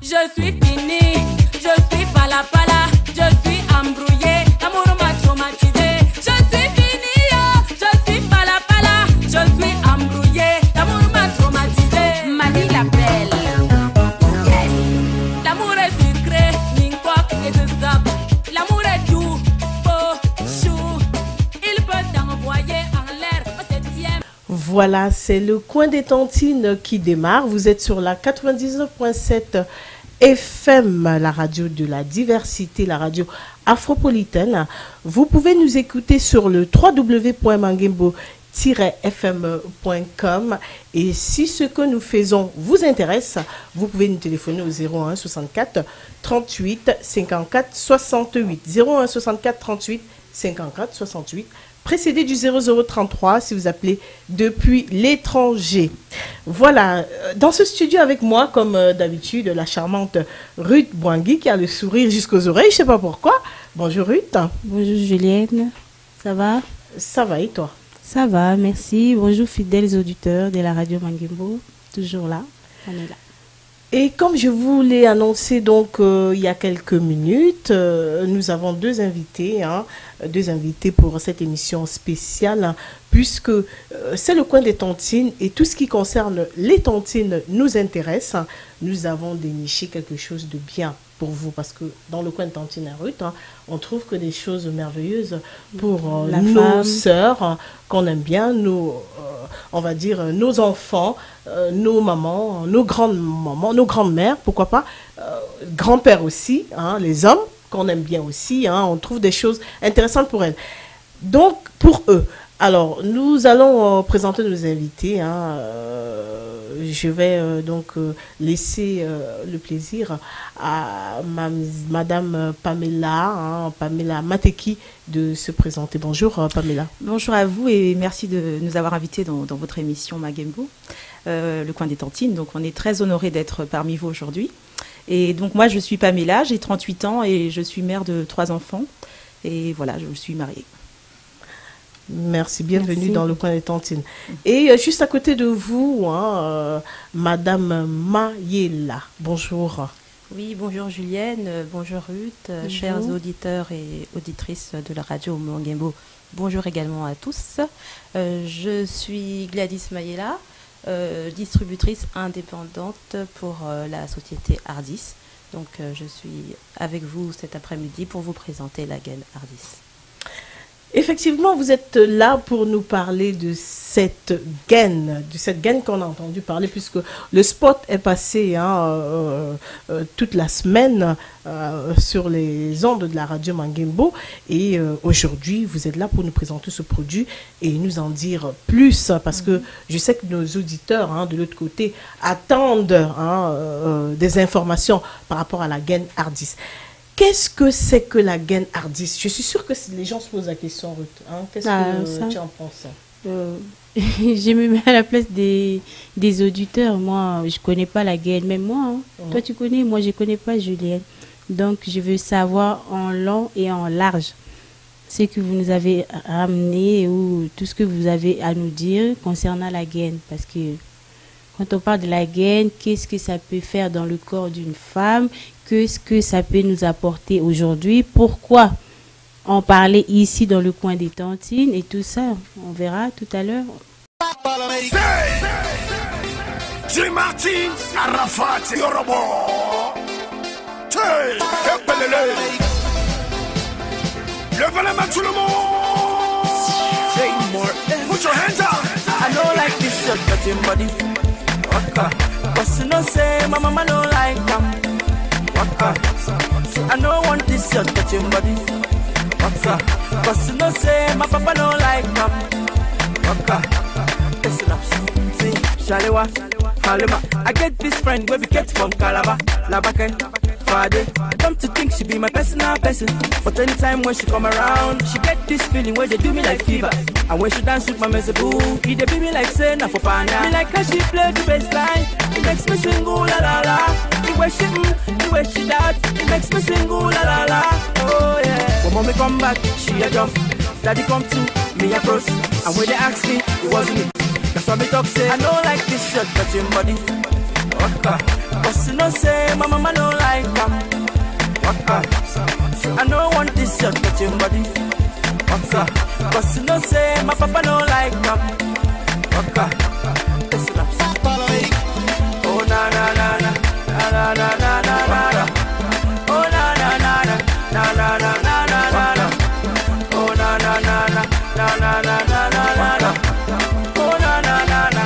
je suis fini, je suis pala, je suis embrouillé, l'amour m'a traumatisé. Je suis fini, je suis pala, je suis embrouillé, l'amour m'a traumatisé. Mani l'appelle, yes. L'amour est sucré, n'importe et de ça. L'amour est doux, beau, chou. Il peut t'envoyer en l'air au 7e. Voilà, c'est le coin des Tantines qui démarre. Vous êtes sur la 99.7 FM, la radio de la diversité, la radio afropolitaine. Vous pouvez nous écouter sur le www.mangembo-fm.com. Et si ce que nous faisons vous intéresse, vous pouvez nous téléphoner au 01 64 38 54 68. 01 64 38 54 68. Précédé du 0033 si vous appelez depuis l'étranger. Voilà, dans ce studio avec moi, comme d'habitude, la charmante Ruth Boingui qui a le sourire jusqu'aux oreilles, je ne sais pas pourquoi. Bonjour Ruth. Bonjour Julienne, ça va? Ça va et toi? Ça va, merci. Bonjour fidèles auditeurs de la radio Mangembo, toujours là, on est là. Et comme je vous l'ai annoncé donc il y a quelques minutes, nous avons deux invités pour cette émission spéciale, puisque c'est le coin des Tantines et tout ce qui concerne les Tantines nous intéresse. Nous avons déniché quelque chose de bien pour vous, parce que dans le coin de Tantine et Ruth, on trouve que des choses merveilleuses pour nos sœurs qu'on aime bien, on va dire nos enfants, nos mamans, nos grandes-mamans, nos grandes-mères, pourquoi pas, grands-pères aussi, les hommes qu'on aime bien aussi, on trouve des choses intéressantes pour elles. Donc, pour eux, alors, nous allons présenter nos invités. Je vais donc laisser le plaisir à Madame Pamela, Pamela Mateki, de se présenter. Bonjour Pamela. Bonjour à vous et merci de nous avoir invités dans votre émission Mangembo, le coin des Tantines. Donc, on est très honorés d'être parmi vous aujourd'hui. Et donc, moi, je suis Pamela, j'ai 38 ans et je suis mère de 3 enfants. Et voilà, je suis mariée. Merci, bienvenue dans le coin des Tantines. Et juste à côté de vous, Madame Mayela. Bonjour. Oui, bonjour Julienne, bonjour Ruth, bonjour. Chers auditeurs et auditrices de la radio Mangembo. Bonjour également à tous. Je suis Gladys Mayela, distributrice indépendante pour la société Ardis. Donc je suis avec vous cet après-midi pour vous présenter la gaine Ardis. Effectivement, vous êtes là pour nous parler de cette gaine qu'on a entendu parler, puisque le spot est passé toute la semaine sur les ondes de la radio Mangembo. Et aujourd'hui, vous êtes là pour nous présenter ce produit et nous en dire plus, parce que je sais que nos auditeurs de l'autre côté attendent des informations par rapport à la gaine Ardis. Qu'est-ce que c'est que la gaine Ardis? Je suis sûre que les gens se posent la question, Ruth. Qu'est-ce que tu en penses? Je me mets à la place des auditeurs. Moi, je ne connais pas la gaine. Même moi, toi, tu connais. Moi, je ne connais pas, Julienne. Donc, je veux savoir en long et en large ce que vous nous avez ramené ou tout ce que vous avez à nous dire concernant la gaine. Parce que quand on parle de la gaine, qu'est-ce que ça peut faire dans le corps d'une femme? Qu'est-ce que ça peut nous apporter aujourd'hui? Pourquoi en parler ici dans le coin des Tantines et tout ça? On verra tout à l'heure. Jim Martin, Arafat, Yorobo. Levez la main tout le monde. Put your hands up. I don't like this shirt, but your body. Waka. But you know say my mama don't like them. Waka. So I don't want this shirt, but your body. Waka. But you know say my papa don't like them. Waka. Listen up. See, Shalewa, Halima. I get this friend where we get from Calabar, Labakan, Friday. Come to think she be my personal person, but anytime when she come around, she get this feeling where they do me like fever. And when she dance with my mezeboo, he they be me like say na for panda. Me like how she play the bass line, it makes me sing ooh la la la. The way she that, it makes me sing ooh la la la. Oh yeah. When mommy come back, she a jump. Daddy come to me a cross, and when they ask me, it wasn't me. That's why me talk say I don't like this shirt, but your body. Waka. Cause you know say my mama don't like them. Waka. See, I don't want this your touching body. Waka. Cause you know say my papa don't like them. Waka. Listen up. Oh na na na na na na na na na. Oh na na na na na na na na na na. Oh na na na na na na na na na na. Oh na na na na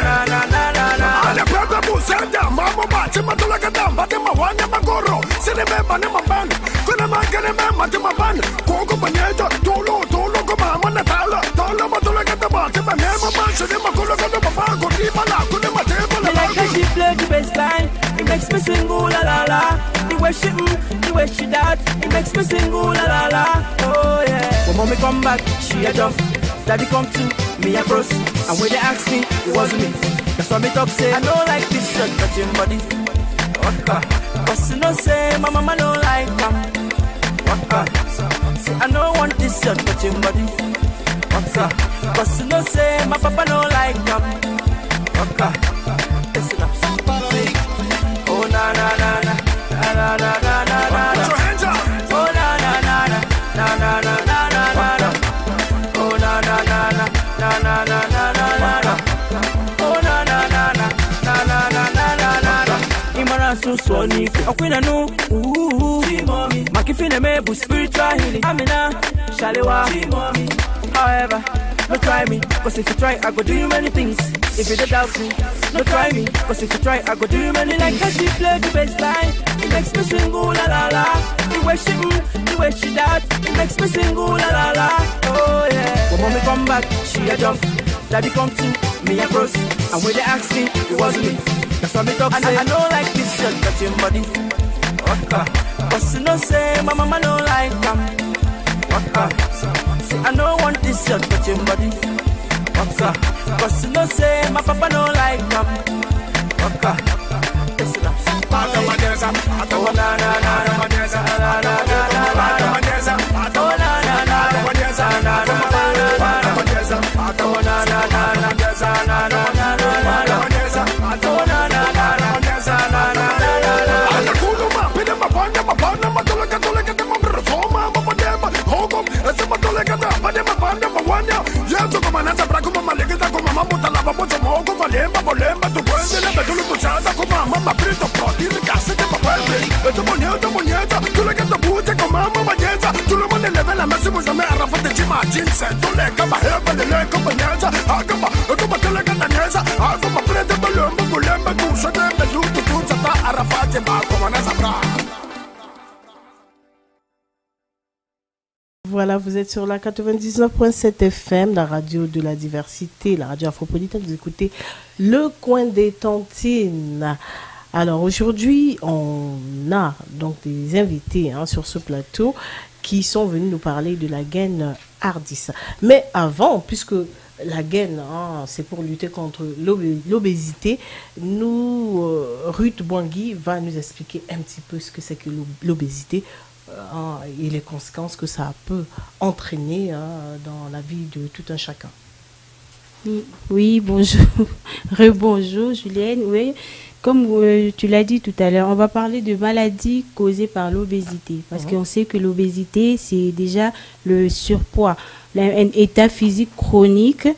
na na na na na. Ale pega busenda, mama bate matula kadam, bate mawanya magoro, sene beba ne maban, kuna mangene me mate maban, koko banyeja, tolo ko mama na tala, tala matula kadam, bate mane maban, sene makulo kadam maban, kuni mala, kuni mate mala. I like how she play the bassline, it makes me sing ooh la la la. The way she that, it makes me sing ooh la la la. Oh yeah. When mommy come back, she a jump. Daddy come to me a bros, and when they ask me, it wasn't me. That's why me talk say I don't like this shirt touching body. Waka. Cause you know say my mama don't like them. Waka. See I don't want this shirt touching body. Waka. Cause you know say my papa don't like them. Waka. Listen up. Oh na na na na na na na na na. Put your hands up. Oh na na na na na na na na na na. Oh na na na na na na na na na na. Oh na na na na na na na na na na. Imara susoni, okwina no. Mommy, makifine mebu spiritual healing. Amina, shalewa. Mommy, however, no try me, cause if you try, I go do you many things. If you don't doubt me, no try me, cause if you try, I go do you many things. Like how she play the bassline, it makes me sing ooh la la la. The way she that, it makes me sing ooh la la la. Oh yeah. When mommy come back, she a jump. Daddy come to me a bros, and when they ask me, it wasn't me. That's why me talk say I don't like this shirt touching body. Waka. Cause you know say my mama don't like them. Waka. See I don't want this shirt touching body. Waka. Cause you know say my papa don't like them. Waka. Listen up. Oh na na na na na na na na na. Oh na na na na na na na na. Oh na na na na na na na na. Oh na na na na na na na. Ale kulo ma, pide mabanya, mabana, matula kadam, mamrosoma, mabadema, hogom, ese matula kadam, bade mabanda, mawanya. Yeso kama nasa braku mama legenda kama mama talaba moja mogo valemba bolemba tu puende le bedulu tu chada kama mama prito protini kase te papende. Eto monyeta, tu le kadam bute kama mama nyeta, tu le mone levela mesi mo zame arafate chima jinse, tu le kama heba le kama nyeta, akama, kama tele kadam nyeta, akama prete bolemba tu shade bedu tu chata arafate ba kama nasa braku. Voilà, vous êtes sur la 99.7 FM, la radio de la diversité, la radio afropolitaine. Vous écoutez Le Coin des Tantines. Alors aujourd'hui, on a donc des invités sur ce plateau qui sont venus nous parler de la gaine Hardis. Mais avant, puisque la gaine, c'est pour lutter contre l'obésité, Ruth Boingui va nous expliquer un petit peu ce que c'est que l'obésité. Et les conséquences que ça peut entraîner dans la vie de tout un chacun. Oui, bonjour. Rebonjour Julienne. Oui, comme tu l'as dit tout à l'heure, on va parler de maladies causées par l'obésité. Parce qu'on sait que l'obésité, c'est déjà le surpoids, un état physique chronique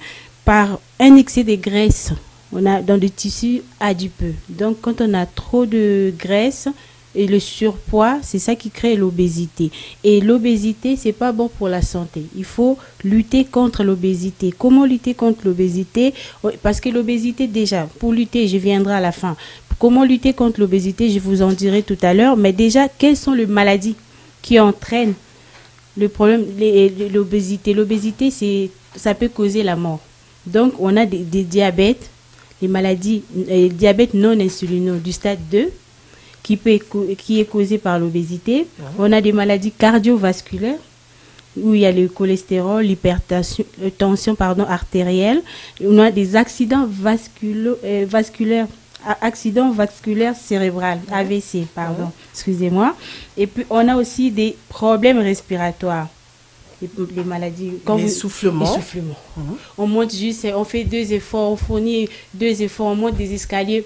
par un excès de graisse. On a dans le tissu adipeux. Donc quand on a trop de graisse, et le surpoids, c'est ça qui crée l'obésité. Et l'obésité, c'est pas bon pour la santé. Il faut lutter contre l'obésité. Comment lutter contre l'obésité? Parce que l'obésité, déjà, pour lutter, je viendrai à la fin. Comment lutter contre l'obésité, je vous en dirai tout à l'heure. Mais déjà, quelles sont les maladies qui entraînent le problème, l'obésité? L'obésité, ça peut causer la mort. Donc, on a des diabètes, les maladies, diabète non insulineux du stade 2, qui est causé par l'obésité. On a des maladies cardiovasculaires où il y a le cholestérol, l'hypertension artérielle. On a des accidents vasculaires cérébral, AVC, pardon, excusez-moi. Et puis on a aussi des problèmes respiratoires. Les maladies, l'essoufflement. On monte juste, on fait 2 efforts, on fournit 2 efforts, on monte des escaliers.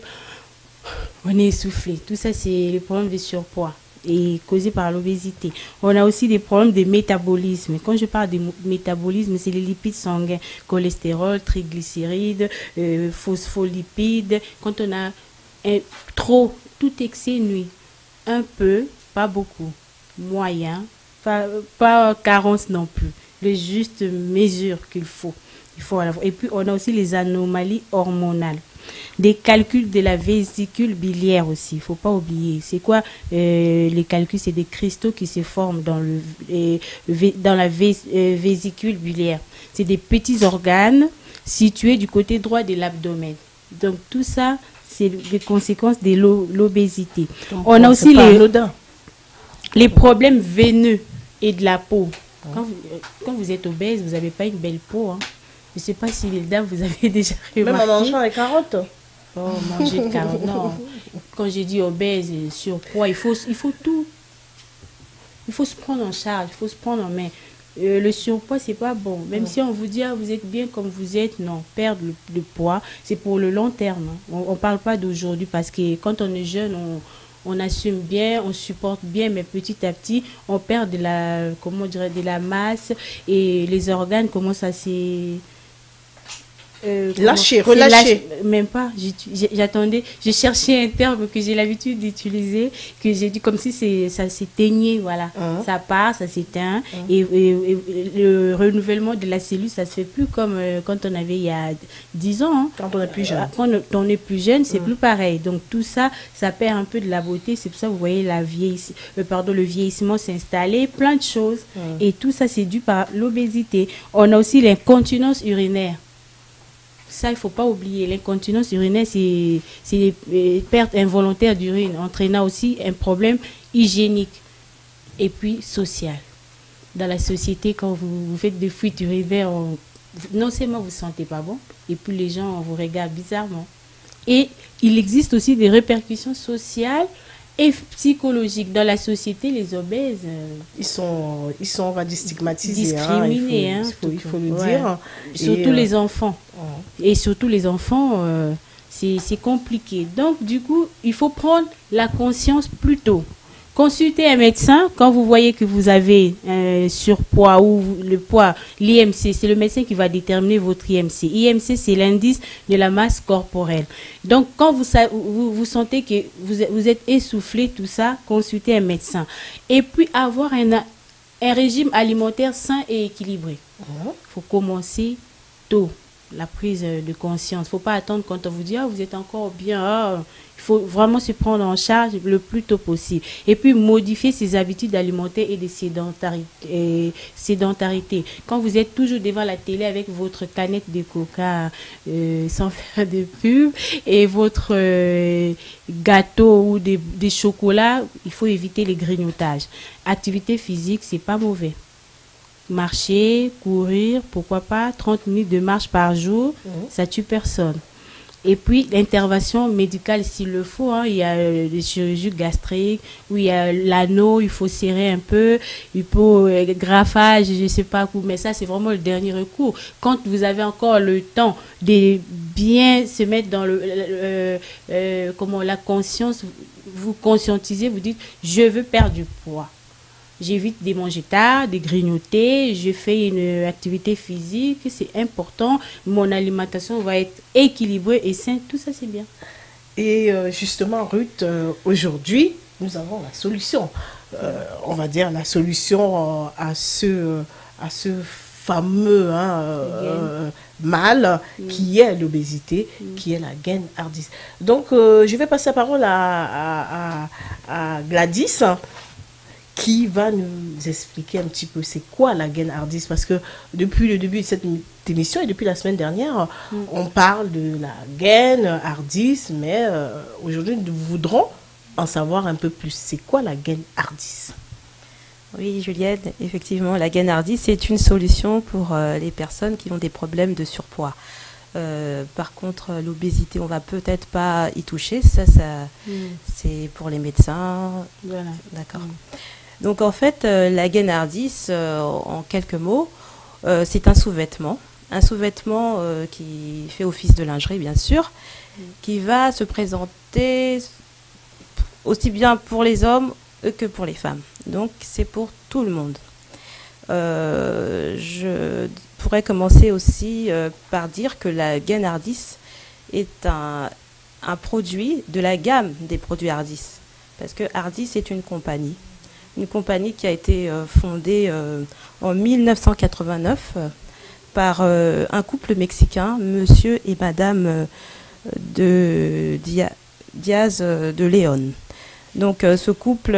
On est essoufflé. Tout ça, c'est le problème de surpoids et causé par l'obésité. On a aussi des problèmes de métabolisme. Quand je parle de métabolisme, c'est les lipides sanguins, cholestérol, triglycérides, phospholipides. Quand on a trop, tout excès nuit. Un peu, pas beaucoup. Moyen, pas carence non plus. Le juste mesure qu'il faut. Il faut avoir. Et puis, on a aussi les anomalies hormonales. Des calculs de la vésicule biliaire aussi, il ne faut pas oublier. C'est quoi les calculs? C'est des cristaux qui se forment dans la vésicule biliaire. C'est des petits organes situés du côté droit de l'abdomen. Donc tout ça, c'est des conséquences de l'obésité. On a aussi les problèmes veineux et de la peau. Quand vous êtes obèse, vous n'avez pas une belle peau. Hein. Je ne sais pas si les dames, vous avez déjà remarqué. Même en mangeant les carottes. Oh, manger de carottes, non. Quand j'ai dit obèse, surpoids, il faut tout. Il faut se prendre en charge, il faut se prendre en main. Le surpoids, c'est pas bon. Même si on vous dit, vous êtes bien comme vous êtes, non. Perdre le poids, c'est pour le long terme. Hein. On ne parle pas d'aujourd'hui parce que quand on est jeune, on assume bien, on supporte bien, mais petit à petit, on perd de la masse et les organes commencent à se... relâcher. Même pas. J'attendais, je cherchais un terme que j'ai l'habitude d'utiliser, que j'ai dit comme si ça s'éteignait, voilà. Ça part, ça s'éteint. Et le renouvellement de la cellule, ça se fait plus comme quand on avait il y a 10 ans. Hein. Quand on est plus jeune. Quand on est plus jeune, c'est plus pareil. Donc tout ça, ça perd un peu de la beauté. C'est pour ça que vous voyez le vieillissement s'installer, plein de choses. Et tout ça, c'est dû par l'obésité. On a aussi l'incontinence urinaire. Ça, il ne faut pas oublier. L'incontinence urinaire, c'est des pertes involontaires d'urine, entraînant aussi un problème hygiénique et puis social. Dans la société, quand vous faites des fuites urinaires, non seulement vous ne vous sentez pas bon, et puis les gens vous regardent bizarrement. Et il existe aussi des répercussions sociales et psychologiques. Dans la société, les obèses... Ils sont, on va dire, stigmatisés. Discriminés, il faut le dire. Surtout les enfants. Et surtout les enfants, c'est compliqué. Donc, du coup, il faut prendre la conscience plus tôt. Consultez un médecin quand vous voyez que vous avez surpoids ou le poids, l'IMC, c'est le médecin qui va déterminer votre IMC. IMC, c'est l'indice de la masse corporelle. Donc, quand vous sentez que vous êtes essoufflé, tout ça, consultez un médecin. Et puis, avoir un régime alimentaire sain et équilibré. Il faut commencer tôt. La prise de conscience. Il ne faut pas attendre quand on vous dit vous êtes encore bien. Il faut vraiment se prendre en charge le plus tôt possible. Et puis modifier ses habitudes alimentaires et de sédentarité. Quand vous êtes toujours devant la télé avec votre canette de coca sans faire de pub et votre gâteau ou des chocolats, il faut éviter les grignotages. Activité physique, c'est pas mauvais. Marcher, courir, pourquoi pas, 30 minutes de marche par jour, ça tue personne. Et puis, l'intervention médicale, s'il le faut, hein, il y a des chirurgies gastriques, où il y a l'anneau, il faut serrer un peu, il faut graffage, je ne sais pas où, mais ça, c'est vraiment le dernier recours. Quand vous avez encore le temps de bien se mettre dans la conscience, vous conscientisez, vous dites, je veux perdre du poids. J'évite de manger tard, de grignoter, je fais une activité physique, c'est important. Mon alimentation va être équilibrée et saine, tout ça c'est bien. Et justement, Ruth, aujourd'hui, nous avons la solution. On va dire la solution à ce fameux mal qui est l'obésité, qui est la gaine hardis. Donc, je vais passer la parole à Gladys, qui va nous expliquer un petit peu c'est quoi la gaine hardis, parce que depuis le début de cette émission et depuis la semaine dernière, on parle de la gaine hardis, mais aujourd'hui nous voudrons en savoir un peu plus. C'est quoi la gaine hardis? Oui, Juliette, effectivement, la gaine hardis, c'est une solution pour les personnes qui ont des problèmes de surpoids. Par contre, l'obésité, on va peut-être pas y toucher. Ça c'est pour les médecins. Voilà. D'accord. Donc, en fait, la gaine hardis, en quelques mots, c'est un sous-vêtement. Un sous-vêtement qui fait office de lingerie, bien sûr, qui va se présenter aussi bien pour les hommes que pour les femmes. Donc, c'est pour tout le monde. Je pourrais commencer aussi par dire que la gaine Hardis est un produit de la gamme des produits Hardis. Parce que Hardis est une compagnie qui a été fondée en 1989 par un couple mexicain, monsieur et madame Diaz de León. Donc ce couple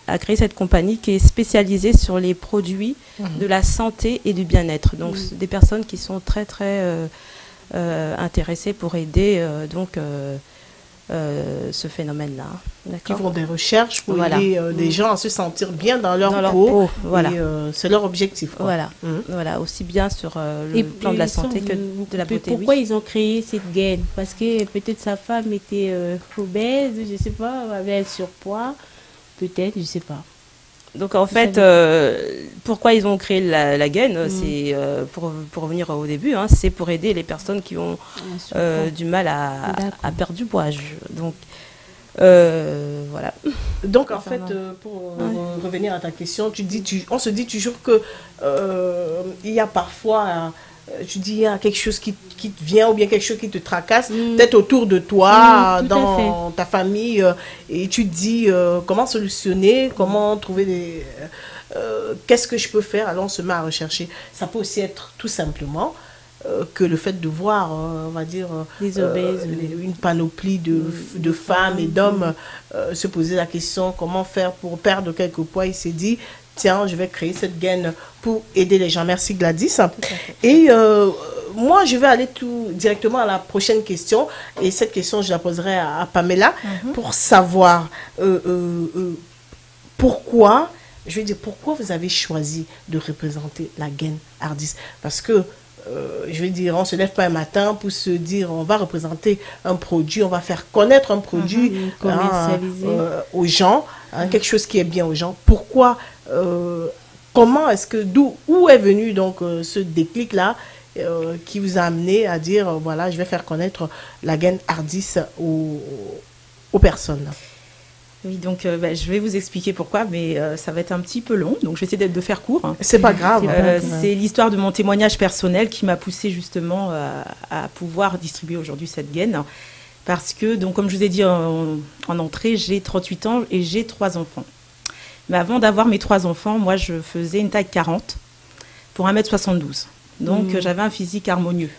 a créé cette compagnie qui est spécialisée sur les produits de la santé et du bien-être. Donc des personnes qui sont très très intéressées pour aider ce phénomène-là. Qui font des recherches pour Voilà. aider les gens à se sentir bien dans leur Dans leur peau. peau, voilà. Et c'est leur objectif. Quoi. Voilà. Voilà, aussi bien sur le plan de la santé que de la beauté. Pourquoi oui. ils ont créé cette gaine? Parce que peut-être sa femme était obèse, je sais pas, avait un surpoids, peut-être, je sais pas. Donc en fait, pourquoi ils ont créé la gaine, c'est pour revenir au début, hein, c'est pour aider les personnes qui ont du mal à perdre du poids. Donc voilà. Donc en fait, pour revenir à ta question, on se dit toujours que il y a parfois, tu dis, il y a quelque chose qui te vient ou bien quelque chose qui te tracasse, peut-être autour de toi, dans ta famille, et tu te dis comment solutionner, comment trouver qu'est-ce que je peux faire, alors on se met à rechercher. Ça peut aussi être tout simplement que le fait de voir, on va dire, des obèses, une panoplie de femmes et d'hommes se poser la question comment faire pour perdre quelques poids. Il s'est dit, tiens, je vais créer cette gaine pour aider les gens. Merci Gladys. Et moi, je vais aller directement à la prochaine question. Et cette question, je la poserai à Pamela pour savoir pourquoi, je vais dire, pourquoi vous avez choisi de représenter la gaine Hardis. Parce que je vais dire, on ne se lève pas un matin pour se dire, on va représenter un produit, on va faire connaître un produit aux gens, quelque chose qui est bien aux gens. Pourquoi, comment est-ce que, où est venu donc ce déclic-là qui vous a amené à dire, voilà, je vais faire connaître la gaine Hardis aux personnes? Oui, donc je vais vous expliquer pourquoi, mais ça va être un petit peu long, donc je vais essayer de faire court. C'est pas grave. C'est l'histoire de mon témoignage personnel qui m'a poussée justement à pouvoir distribuer aujourd'hui cette gaine. Parce que, donc, comme je vous ai dit en entrée, j'ai 38 ans et j'ai 3 enfants. Mais avant d'avoir mes 3 enfants, moi, je faisais une taille 40 pour 1m72. Donc, j'avais un physique harmonieux.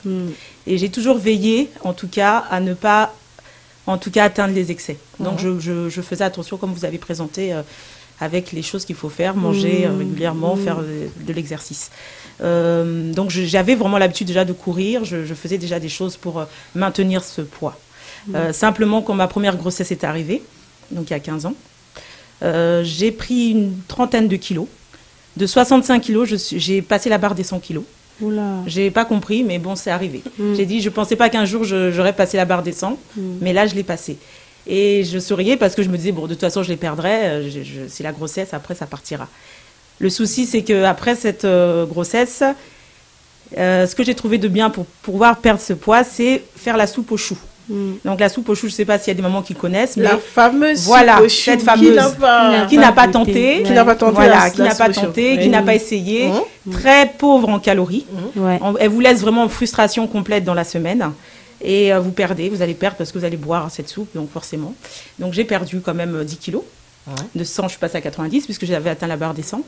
Et j'ai toujours veillé, en tout cas, à ne pas atteindre les excès. Donc, je faisais attention, comme vous avez présenté, avec les choses qu'il faut faire, manger régulièrement, faire de l'exercice. Donc, j'avais vraiment l'habitude déjà de courir. Je faisais déjà des choses pour maintenir ce poids. Simplement, quand ma première grossesse est arrivée, donc il y a 15 ans, j'ai pris une trentaine de kilos. De 65 kilos, j'ai passé la barre des 100 kilos. Je n'ai pas compris, mais bon, c'est arrivé. J'ai dit, je ne pensais pas qu'un jour, j'aurais passé la barre des 100, mais là, je l'ai passé. Et je souriais parce que je me disais, bon, de toute façon, je les perdrai, c'est la grossesse, après, ça partira. Le souci, c'est qu'après cette grossesse, ce que j'ai trouvé de bien pour pouvoir perdre ce poids, c'est faire la soupe aux choux. Donc la soupe aux choux, je ne sais pas s'il y a des mamans qui connaissent, mais la fameuse voilà, soupe aux choux, cette fameuse qui n'a pas tenté, qui n'a pas tenté, voilà, qui n'a pas tenté, qui n'a pas essayé, très pauvre en calories. Elle vous laisse vraiment en frustration complète dans la semaine. Et vous perdez, vous allez perdre parce que vous allez boire cette soupe, donc forcément. Donc j'ai perdu quand même 10 kilos. De 100, je suis passée à 90 puisque j'avais atteint la barre des 100.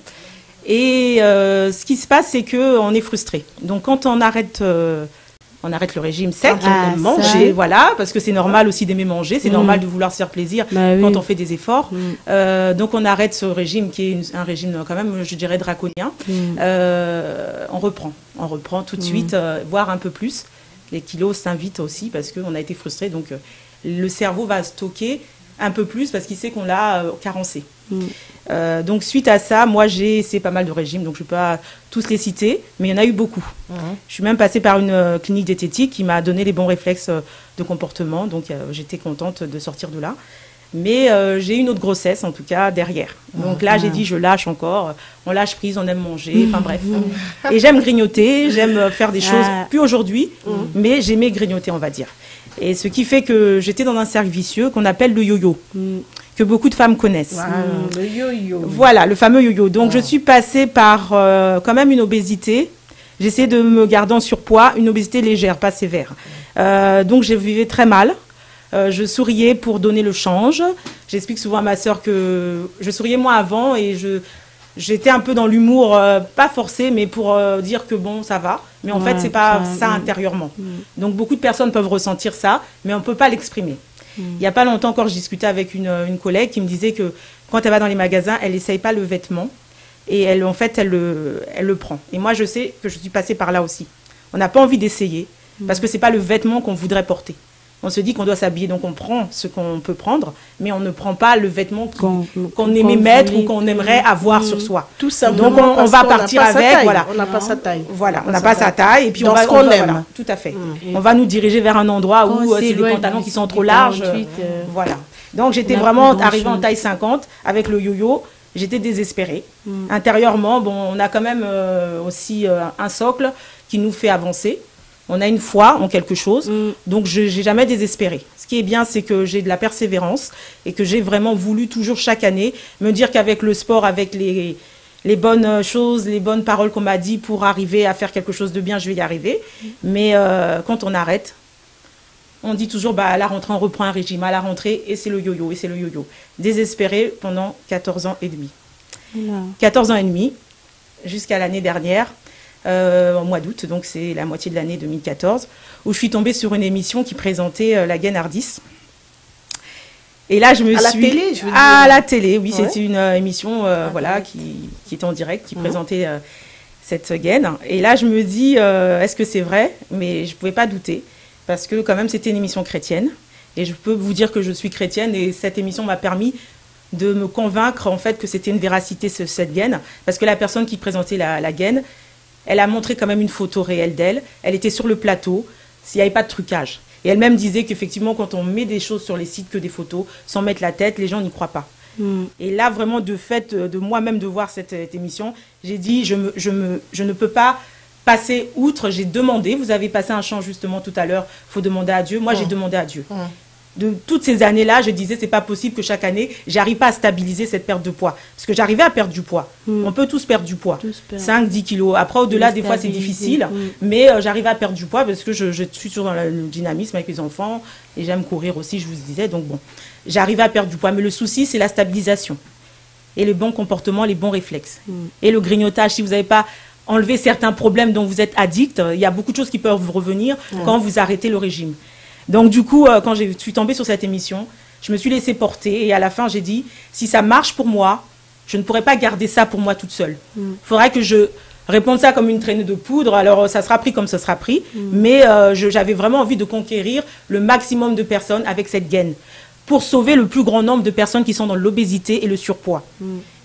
Et ce qui se passe, c'est qu'on est frustré. Donc quand on arrête le régime sec, on aime manger, voilà, parce que c'est normal aussi d'aimer manger, c'est normal de vouloir se faire plaisir quand on fait des efforts. Donc on arrête ce régime qui est un régime quand même, je dirais, draconien. On reprend tout de suite, voire un peu plus. Les kilos s'invitent aussi parce qu'on a été frustré, donc le cerveau va stocker un peu plus parce qu'il sait qu'on l'a carencé. Donc suite à ça, moi j'ai essayé pas mal de régimes, donc je ne peux pas tous les citer, mais il y en a eu beaucoup. Je suis même passée par une clinique diététique qui m'a donné les bons réflexes de comportement, donc j'étais contente de sortir de là. Mais j'ai eu une autre grossesse, en tout cas, derrière. Donc là, j'ai dit, je lâche encore. On lâche prise, on aime manger, enfin bref. Et j'aime grignoter, j'aime faire des choses, plus aujourd'hui, mais j'aimais grignoter, on va dire. Et ce qui fait que j'étais dans un cercle vicieux qu'on appelle le yo-yo, que beaucoup de femmes connaissent. Le yo-yo. Voilà, le fameux yo-yo. Donc, je suis passée par quand même une obésité. J'essayais de me garder en surpoids, une obésité légère, pas sévère. Donc, je vivais très mal. Je souriais pour donner le change. J'explique souvent à ma sœur que je souriais moins avant et j'étais un peu dans l'humour, pas forcé, mais pour dire que bon, ça va. Mais en fait, c'est pas ça intérieurement. Donc, beaucoup de personnes peuvent ressentir ça, mais on peut pas l'exprimer. Il y a pas longtemps encore, je discutais avec une collègue qui me disait que quand elle va dans les magasins, elle essaye pas le vêtement et elle le prend. Et moi, je sais que je suis passée par là aussi. On n'a pas envie d'essayer parce que c'est pas le vêtement qu'on voudrait porter. On se dit qu'on doit s'habiller, donc on prend ce qu'on peut prendre, mais on ne prend pas le vêtement qu'on aimait mettre ou qu'on aimerait avoir sur soi. Tout simplement. Donc on va partir avec, voilà. On n'a pas sa taille. Voilà, on n'a pas sa taille, et puis dans on va, ce qu'on aime. Voilà, tout à fait. On va nous diriger vers un endroit où c'est des pantalons qui sont trop larges. Voilà. Donc j'étais vraiment arrivée en taille 50 avec le yo-yo. J'étais désespérée. Intérieurement, bon, on a quand même aussi un socle qui nous fait avancer. On a une foi en quelque chose, donc je n'ai jamais désespéré. Ce qui est bien, c'est que j'ai de la persévérance et que j'ai vraiment voulu toujours chaque année me dire qu'avec le sport, avec les bonnes choses, les bonnes paroles qu'on m'a dit pour arriver à faire quelque chose de bien, je vais y arriver. Mais quand on arrête, on dit toujours, à la rentrée, on reprend un régime, à la rentrée, et c'est le yo-yo, et c'est le yo-yo. Désespéré pendant 14 ans et demi. 14 ans et demi, jusqu'à l'année dernière. Au mois d'août, donc c'est la moitié de l'année 2014, où je suis tombée sur une émission qui présentait la gaine Ardis. Et là, je me suis... À la télé, je veux dire. À la télé, oui, c'est une émission voilà, qui est en direct, qui présentait cette gaine. Et là, je me dis, est-ce que c'est vrai? Mais je ne pouvais pas douter, parce que quand même, c'était une émission chrétienne. Et je peux vous dire que je suis chrétienne, et cette émission m'a permis de me convaincre, en fait, que c'était une véracité, cette gaine, parce que la personne qui présentait la gaine, elle a montré quand même une photo réelle d'elle. Elle était sur le plateau, il n'y avait pas de trucage. Et elle-même disait qu'effectivement, quand on met des choses sur les sites que des photos, sans mettre la tête, les gens n'y croient pas. Et là, vraiment, de fait, de moi-même de voir cette émission, j'ai dit, je ne peux pas passer outre. J'ai demandé, vous avez passé un chant justement tout à l'heure, il faut demander à Dieu. Moi, j'ai demandé à Dieu. De toutes ces années-là, je disais, c'est pas possible que chaque année, j'arrive pas à stabiliser cette perte de poids. Parce que j'arrivais à perdre du poids. On peut tous perdre du poids. 5-10 kilos. Après, au-delà, des fois, c'est difficile. Mais j'arrive à perdre du poids parce que je suis toujours dans le dynamisme avec les enfants. Et j'aime courir aussi, je vous disais. Donc bon, j'arrive à perdre du poids. Mais le souci, c'est la stabilisation. Et le bon comportement, les bons réflexes. Et le grignotage, si vous n'avez pas enlevé certains problèmes dont vous êtes addict, il y a beaucoup de choses qui peuvent revenir quand vous arrêtez le régime. Donc du coup, quand je suis tombée sur cette émission, je me suis laissée porter et à la fin, j'ai dit, si ça marche pour moi, je ne pourrais pas garder ça pour moi toute seule. Il faudrait que je réponde ça comme une traînée de poudre. Alors, ça sera pris comme ça sera pris. Mais j'avais vraiment envie de conquérir le maximum de personnes avec cette gaine pour sauver le plus grand nombre de personnes qui sont dans l'obésité et le surpoids.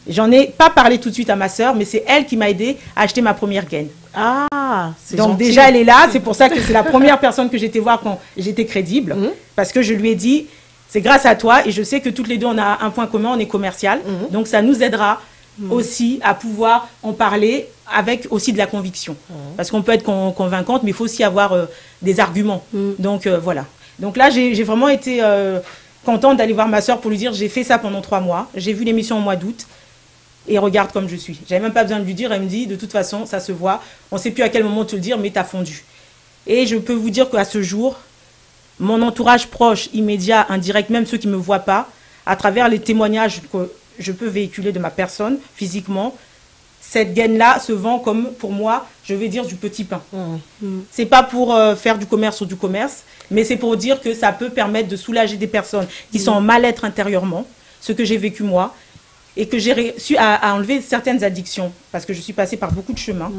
J'en ai pas parlé tout de suite à ma sœur, mais c'est elle qui m'a aidée à acheter ma première gaine. Ah, c'est donc gentil. déjà elle est là, c'est pour ça que c'est la première personne que j'étais voir quand j'étais crédible, parce que je lui ai dit, c'est grâce à toi et je sais que toutes les deux on a un point commun, on est commercial, donc ça nous aidera aussi à pouvoir en parler avec aussi de la conviction, parce qu'on peut être convaincante, mais il faut aussi avoir des arguments. Donc voilà. Donc là j'ai vraiment été contente d'aller voir ma sœur pour lui dire, j'ai fait ça pendant 3 mois, j'ai vu l'émission au mois d'août. Et regarde comme je suis. J'avais même pas besoin de lui dire. Elle me dit, de toute façon, ça se voit. On ne sait plus à quel moment te le dire, mais tu as fondu. Et je peux vous dire qu'à ce jour, mon entourage proche, immédiat, indirect, même ceux qui ne me voient pas, à travers les témoignages que je peux véhiculer de ma personne, physiquement, cette gaine-là se vend comme, pour moi, je vais dire, du petit pain. C'est pas pour faire du commerce ou du commerce, mais c'est pour dire que ça peut permettre de soulager des personnes qui sont en mal-être intérieurement, ce que j'ai vécu moi, et que j'ai réussi à enlever certaines addictions, parce que je suis passée par beaucoup de chemins.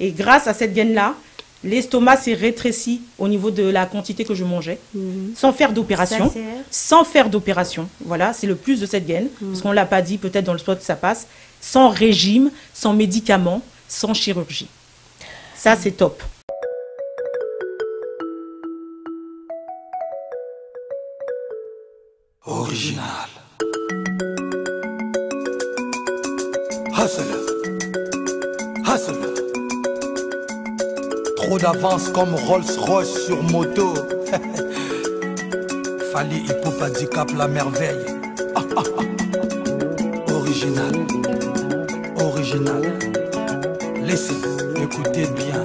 Et grâce à cette gaine-là, l'estomac s'est rétréci au niveau de la quantité que je mangeais, sans faire d'opération. Sans faire d'opération, voilà, c'est le plus de cette gaine, parce qu'on ne l'a pas dit, peut-être dans le spot ça passe, sans régime, sans médicaments, sans chirurgie. Ça, c'est top. Original. Hustle. Hustle. Trop d'avance comme Rolls-Royce sur moto. Fali Ipupa Dicap la merveille. Original. Original. Laissez, écoutez bien.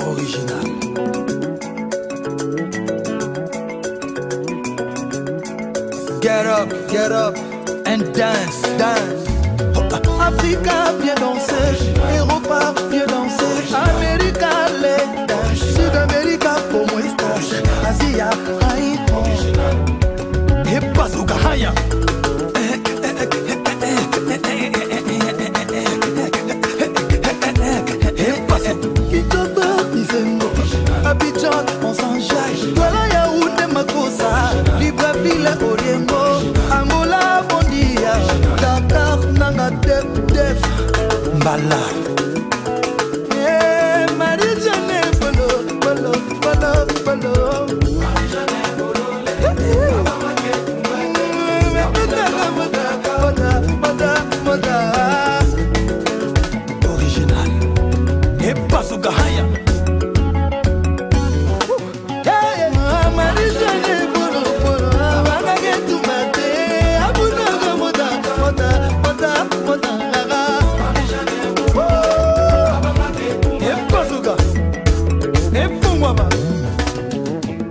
Original. Get up and dance, dance. Africa, viens danser. Europa, viens danser. America, les danse. Sud-America, pour moi, stage. Asia, aïe. Et Bazooka Haya. Abidjan, on s'enjaille. Voilà Yaoundé Makosa, Libreville, Oriengo, Angola, Bondia, Dakar, Nanga, Def, Mbala. Marie-Jeanne, Bolo, Bolo, Bolo, Bolo. Original. Et Bazooka Haya.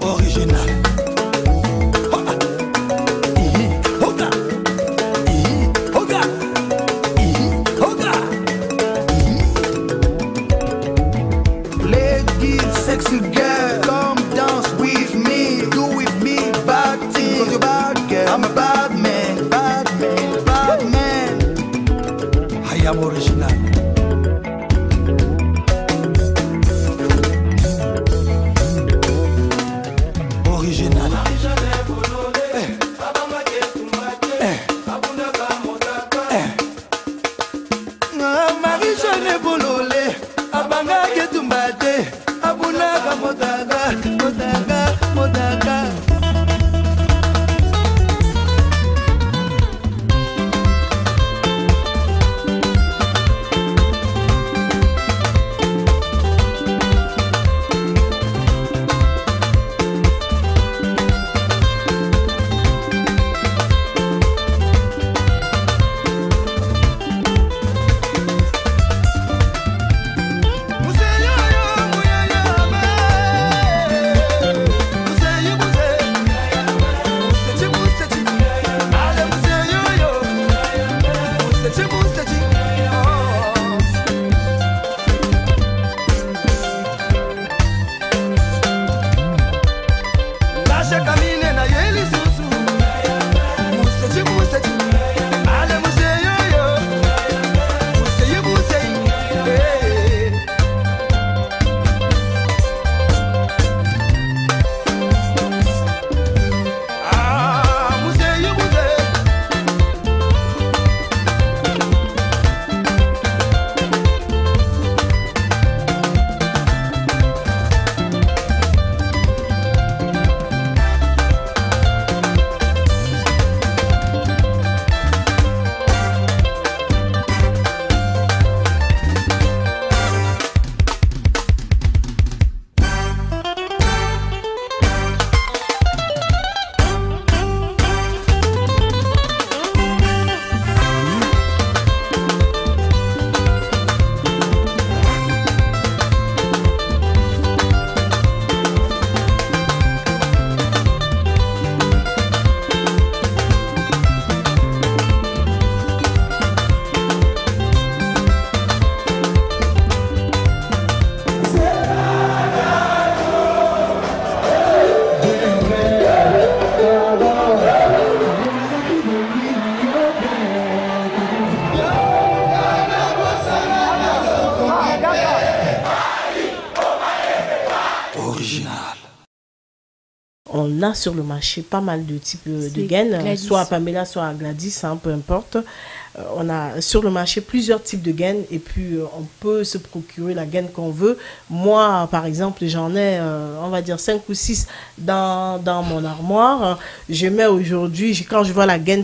Original. Ladies, sexy girl, come dance with me. Do with me, bad thing. Cause you're bad girl. I'm a bad man, bad man, bad man. I am original. Original. Marie-Jeanne Bololé, Abanga Ketumbate, Abunaga Modaga, Modaga, Modaga. On a sur le marché pas mal de types de gaines, soit à Pamela, soit à Gladys, hein, peu importe. On a sur le marché plusieurs types de gaines et puis on peut se procurer la gaine qu'on veut. Moi, par exemple, j'en ai, on va dire 5 ou 6 dans mon armoire. Je mets aujourd'hui, quand je vois la gaine,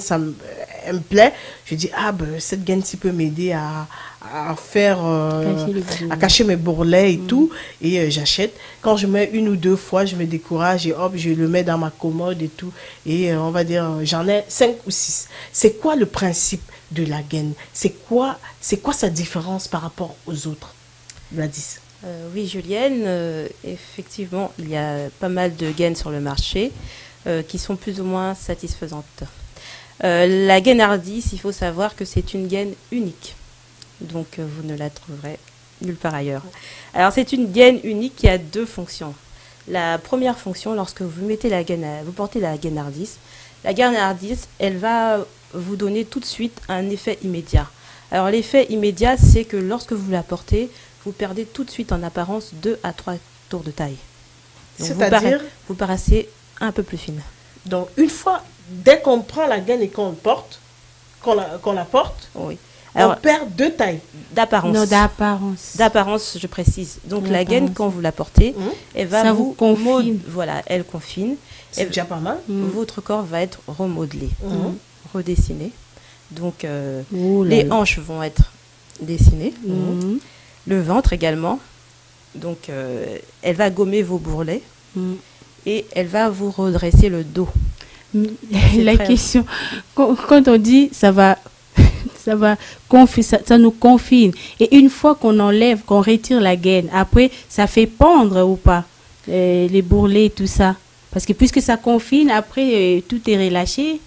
elle me plaît. Je dis, ah ben, cette gaine-ci peut m'aider à à faire, Cacher les bourrelets. à cacher mes bourrelets et tout, et j'achète. Quand je mets 1 ou 2 fois, je me décourage et hop, je le mets dans ma commode et tout. Et on va dire, j'en ai 5 ou 6. C'est quoi le principe de la gaine? C'est quoi sa différence par rapport aux autres, Gladys? Oui, Julienne, effectivement, il y a pas mal de gaines sur le marché qui sont plus ou moins satisfaisantes. La gaine Hardis, il faut savoir que c'est une gaine unique. Donc, vous ne la trouverez nulle part ailleurs. Alors, c'est une gaine unique qui a 2 fonctions. La première fonction, lorsque vous mettez vous portez la gaine Hardis, elle va vous donner tout de suite un effet immédiat. Alors, l'effet immédiat, c'est que lorsque vous la portez, vous perdez tout de suite en apparence 2 à 3 tours de taille. Donc, C'est-à-dire, vous paraissez un peu plus fine. donc une fois, dès qu'on prend la gaine et qu'on le porte, qu'on la porte, Oui. on Alors, perd 2 tailles. d'apparence. Non, d'apparence. D'apparence, je précise. Donc, la gaine, D'apparence. quand vous la portez, Mhm. elle va Ça vous vous confine. Voilà, elle confine. C'est Et déjà pas mal. votre corps va être remodelé, Mhm. redessiné. Donc, Oh là les là. hanches vont être dessinées. Mhm. Le ventre également. Donc, elle va gommer vos bourrelets Mhm. et elle va vous redresser le dos. La très- question, quand on dit ça va, ça nous confine. Et une fois qu'on enlève, qu'on retire la gaine, après, ça fait pendre ou pas les bourrelets et tout ça. Parce que puisque ça confine, après, tout est relâché.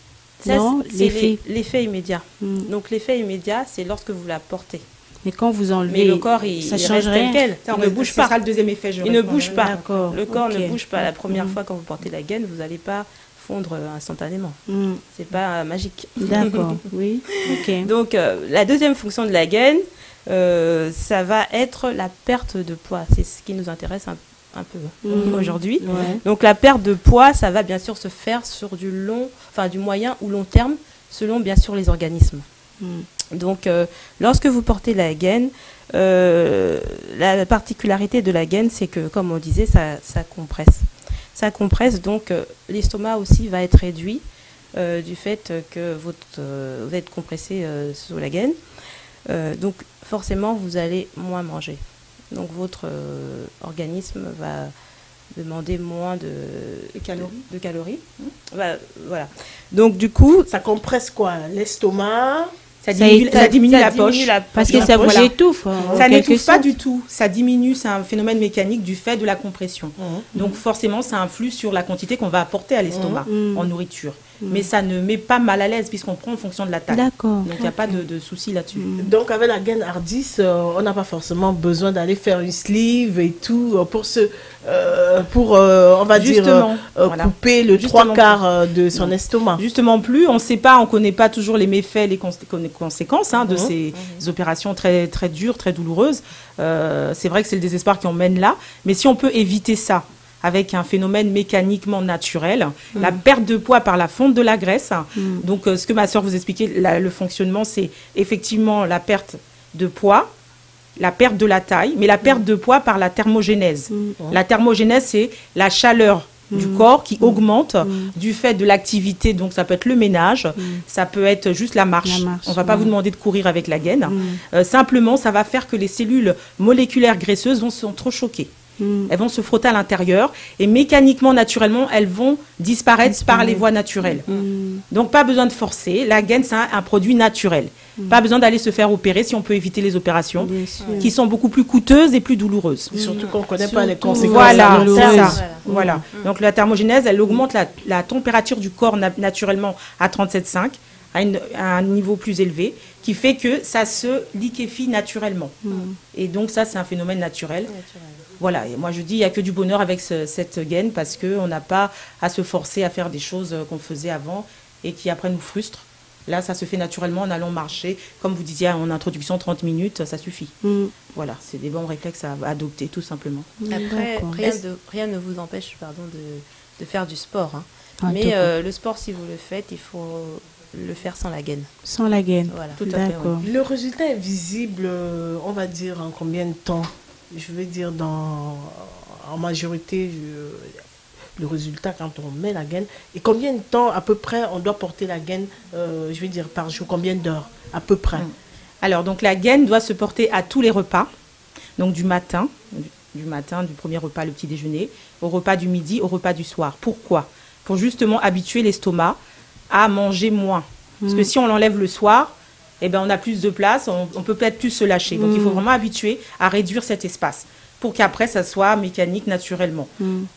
Ça, Non, c'est l'effet. l'effet immédiat. Mm. Donc, l'effet immédiat, c'est lorsque vous la portez. Mais quand vous enlevez, Mais le corps, il ça reste change tel rien. quel. Ça, Il ne bouge Ce pas. sera le deuxième effet. Il ne bouge pas. D'accord. Le corps Ok. ne bouge pas. La première Mm. fois quand vous portez la gaine, vous n'allez pas fondre instantanément. Mm. C'est pas magique. D'accord, oui. Ok. Donc, la deuxième fonction de la gaine, ça va être la perte de poids. C'est ce qui nous intéresse un peu Mhm. aujourd'hui. Ouais. Donc, la perte de poids, ça va bien sûr se faire sur du moyen ou long terme, selon bien sûr les organismes. Mm. Donc, lorsque vous portez la gaine, la particularité de la gaine, c'est que, comme on disait, ça compresse. Ça compresse, donc l'estomac aussi va être réduit du fait que vous êtes compressé sous la gaine. Donc, forcément, vous allez moins manger. Donc, votre organisme va demander moins de calories. Voilà. Donc, du coup, Ça compresse quoi? L'estomac? Ça Ça diminue, éteint- ça diminue ça la diminue poche. la Parce poche. que ça vous Voilà. étouffe. en Ça quelque n'étouffe pas sorte. du tout. Ça diminue, c'est un phénomène mécanique du fait de la compression. Mhm. Donc forcément, ça influe sur la quantité qu'on va apporter à l'estomac Mhm. en nourriture. Mhm. Mais ça ne met pas mal à l'aise puisqu'on prend en fonction de la taille. D'accord. Donc il n'y a pas de souci là-dessus. Mhm. Donc, avec la gaine Hardis, on n'a pas forcément besoin d'aller faire une sleeve et tout on va dire, Justement, voilà. couper le Justement 3/4 de son Non. estomac. Justement plus, on ne sait pas, on ne connaît pas toujours les méfaits, les conséquences de Mhm. ces opérations très, très dures, très douloureuses. C'est vrai que c'est le désespoir qui emmène là, mais si on peut éviter ça avec un phénomène mécaniquement naturel, la perte de poids par la fonte de la graisse. Mhm. Donc ce que ma soeur vous expliquait, le fonctionnement, c'est effectivement la perte de poids, la perte de la taille, mais la perte de poids par la thermogénèse. Mhm. La thermogénèse, c'est la chaleur du corps qui augmente du fait de l'activité. Donc, ça peut être le ménage, ça peut être juste la marche. La marche, On ne va pas vous demander de courir avec la gaine. Mhm. Simplement, ça va faire que les cellules moléculaires graisseuses sont trop choquées. Mhm. Elles vont se frotter à l'intérieur et mécaniquement, naturellement, elles vont disparaître par les voies naturelles. Mhm. Donc, pas besoin de forcer. La gaine, c'est un produit naturel. Pas besoin d'aller se faire opérer si on peut éviter les opérations Bien sûr. qui sont beaucoup plus coûteuses et plus douloureuses. Et surtout qu'on ne connaît pas les Surtout, conséquences. Voilà, c'est douloureuses. ça. Voilà. Donc la thermogénèse, elle augmente la température du corps naturellement à 37,5, à un niveau plus élevé, qui fait que ça se liquéfie naturellement. Et donc ça, c'est un phénomène naturel. Voilà, et moi je dis, il n'y a que du bonheur avec cette gaine parce qu'on n'a pas à se forcer à faire des choses qu'on faisait avant et qui après nous frustrent. Là, ça se fait naturellement en allant marcher. Comme vous disiez en introduction, 30 minutes, ça suffit. Mhm. Voilà, c'est des bons réflexes à adopter, tout simplement. Après, D'accord. rien ne vous empêche de faire du sport. Hein. Ah, Mais d'accord. le sport, si vous le faites, il faut le faire sans la gaine. Sans la gaine. Voilà. Tout à fait, D'accord. Le résultat est visible, on va dire, en combien de temps? Je veux dire, en majorité, le résultat quand on met la gaine. Et combien de temps, à peu près, on doit porter la gaine, je veux dire, par jour? Combien d'heures, à peu près? Alors, donc la gaine doit se porter à tous les repas. Donc du matin, du premier repas, le petit déjeuner, au repas du midi, au repas du soir. Pourquoi? Pour justement habituer l'estomac à manger moins. Parce que si on l'enlève le soir, eh ben, on a plus de place, on peut peut-être plus se lâcher. Donc il faut vraiment habituer à réduire cet espace pour qu'après, ça soit mécanique naturellement.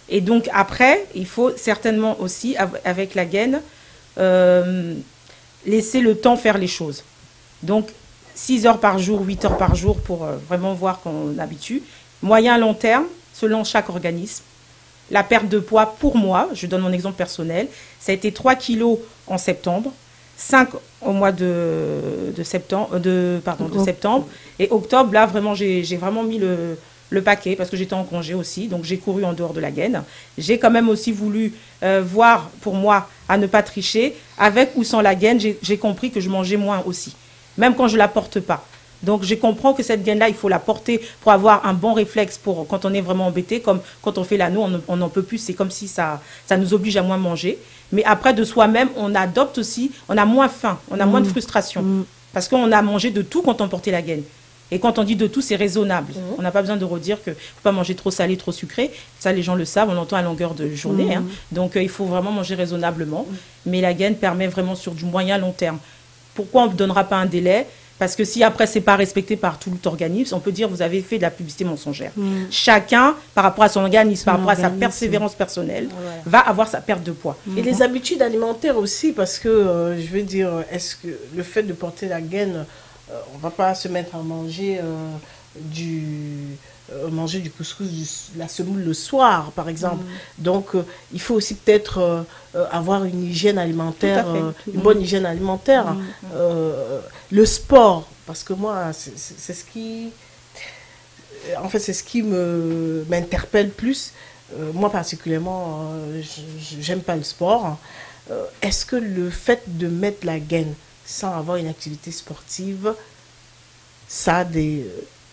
Et donc après, il faut certainement aussi, avec la gaine, laisser le temps faire les choses. Donc 6 heures par jour, 8 heures par jour pour vraiment voir qu'on habitue. Moyen, long terme, selon chaque organisme. La perte de poids, pour moi, je donne mon exemple personnel, ça a été 3 kilos en septembre, 5 au mois de septembre. Et octobre, là, vraiment, j'ai vraiment mis le paquet parce que j'étais en congé aussi. Donc, j'ai couru en dehors de la gaine. J'ai quand même aussi voulu voir, pour moi, à ne pas tricher. Avec ou sans la gaine, j'ai compris que je mangeais moins aussi, même quand je ne la porte pas. Donc, je comprends que cette gaine-là, il faut la porter pour avoir un bon réflexe pour quand on est vraiment embêté, comme quand on fait l'anneau, on n'en peut plus. C'est comme si ça nous oblige à moins manger. Mais après, de soi-même, on adopte aussi, on a moins faim, on a moins de frustration. Parce qu'on a mangé de tout quand on portait la gaine. Et quand on dit de tout, c'est raisonnable. On n'a pas besoin de redire qu'il ne faut pas manger trop salé, trop sucré. Ça, les gens le savent, on l'entend à longueur de journée. Donc, il faut vraiment manger raisonnablement. Mais la gaine permet vraiment sur du moyen long terme. Pourquoi on ne donnera pas un délai? Parce que si après, ce n'est pas respecté par tout l'organisme, on peut dire que vous avez fait de la publicité mensongère. Chacun, par rapport à son organisme, par rapport à sa persévérance personnelle, va avoir sa perte de poids. Et les habitudes alimentaires aussi, parce que, je veux dire, est-ce que le fait de porter la gaine, on ne va pas se mettre à manger du couscous, de la semoule le soir, par exemple. Donc, il faut aussi peut-être avoir une hygiène alimentaire, une bonne hygiène alimentaire. Le sport, parce que moi, c'est ce qui... En fait, c'est ce qui m'interpelle plus. Moi, particulièrement, j'aime pas le sport. Est-ce que le fait de mettre la gaine sans avoir une activité sportive,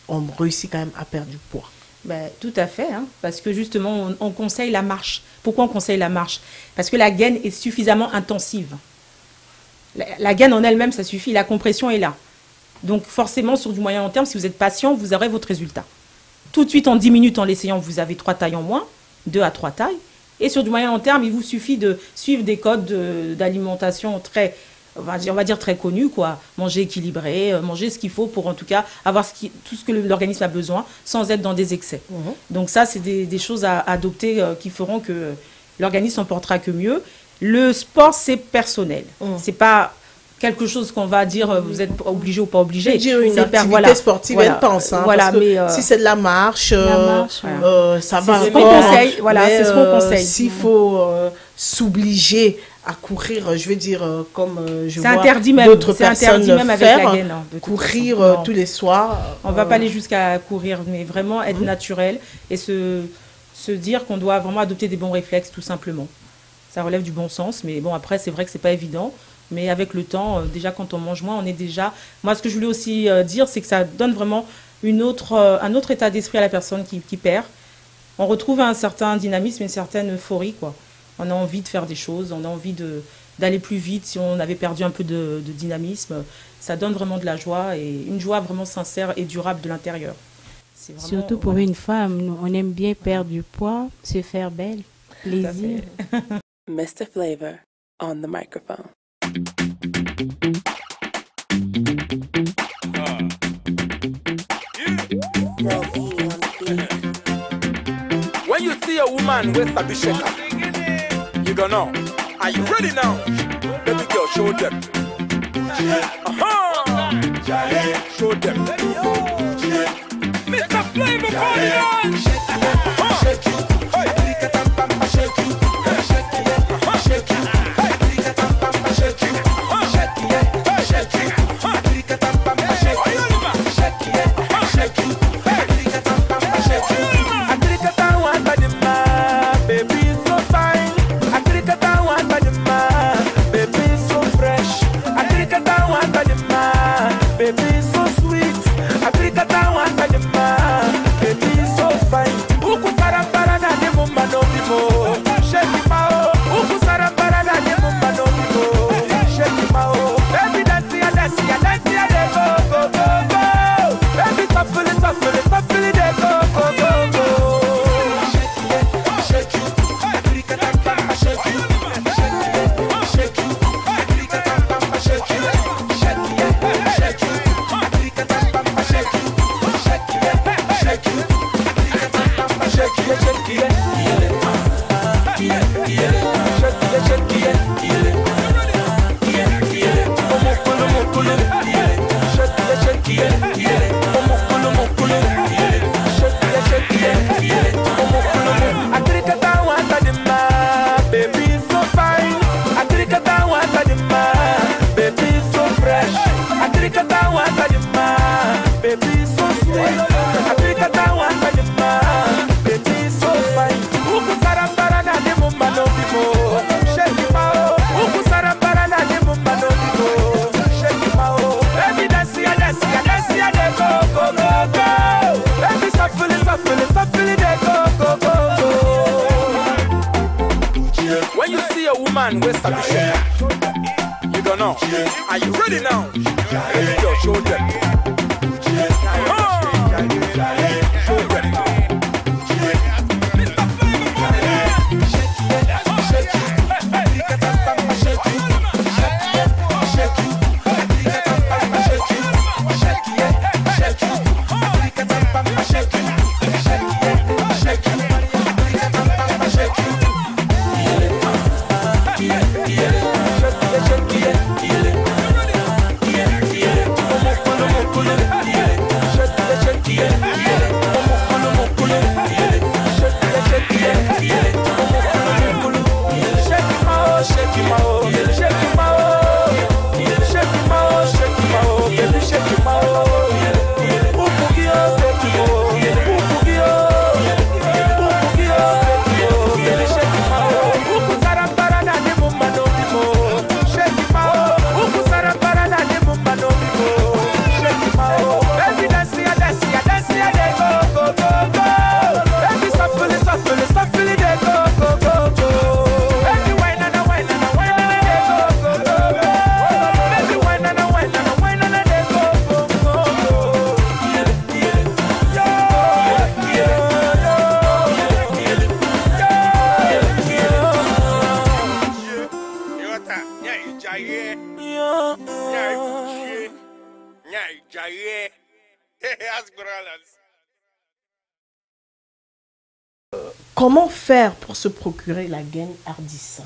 on réussit quand même à perdre du poids? Ben, tout à fait, parce que justement, on conseille la marche. Pourquoi on conseille la marche? Parce que la gaine est suffisamment intensive. La gaine en elle-même, ça suffit, la compression est là. Donc forcément, sur du moyen long terme, si vous êtes patient, vous aurez votre résultat. Tout de suite, en 10 minutes, en l'essayant, vous avez 3 tailles en moins, 2 à 3 tailles. Et sur du moyen long terme, il vous suffit de suivre des codes d'alimentation très... on va dire très connu, quoi. Manger équilibré, manger ce qu'il faut pour en tout cas avoir tout ce que l'organisme a besoin sans être dans des excès. Donc ça, c'est des choses à adopter qui feront que l'organisme s'en portera que mieux. Le sport, c'est personnel. C'est pas quelque chose qu'on va dire vous êtes obligé ou pas obligé. Dire une activité sportive intense. Parce que si c'est de la marche, ça va encore. C'est ce qu'on conseille. S'il faut s'obliger à courir, je veux dire, comme je vois d'autres personnes faire, courir tous les soirs. On ne va pas aller jusqu'à courir, mais vraiment être naturel et se dire qu'on doit vraiment adopter des bons réflexes, tout simplement. Ça relève du bon sens, mais bon, après, c'est vrai que ce n'est pas évident. Mais avec le temps, déjà, quand on mange moins, on est déjà... Moi, ce que je voulais aussi dire, c'est que ça donne vraiment un autre état d'esprit à la personne qui perd. On retrouve un certain dynamisme, une certaine euphorie, quoi. On a envie de faire des choses, on a envie d'aller plus vite. Si on avait perdu un peu de dynamisme, ça donne vraiment de la joie, et une joie vraiment sincère et durable de l'intérieur. Vraiment, surtout pour une femme, on aime bien perdre du poids, se faire belle, plaisir. Mr. Flavor on the microphone. When you see a woman with a bishop, you don't know. Are you ready now? Baby girl, show them. Show them. Mr. Flavor, party on! Shake you. Baby so fine, uku para para. Africa Tawaka Juma, baby so sweet. Africa Tawaka Juma, baby so fine. Uku sarambara na de mumba no bimo, shake mao. Uku sarambara na de mumba no bimo, shake mao. Baby dance ya de go go go go. Baby safili de go go go go. When you see a woman with a you don't know. Are you ready now? Yo, show them. Show ready. Comment faire pour se procurer la gaine Hardis?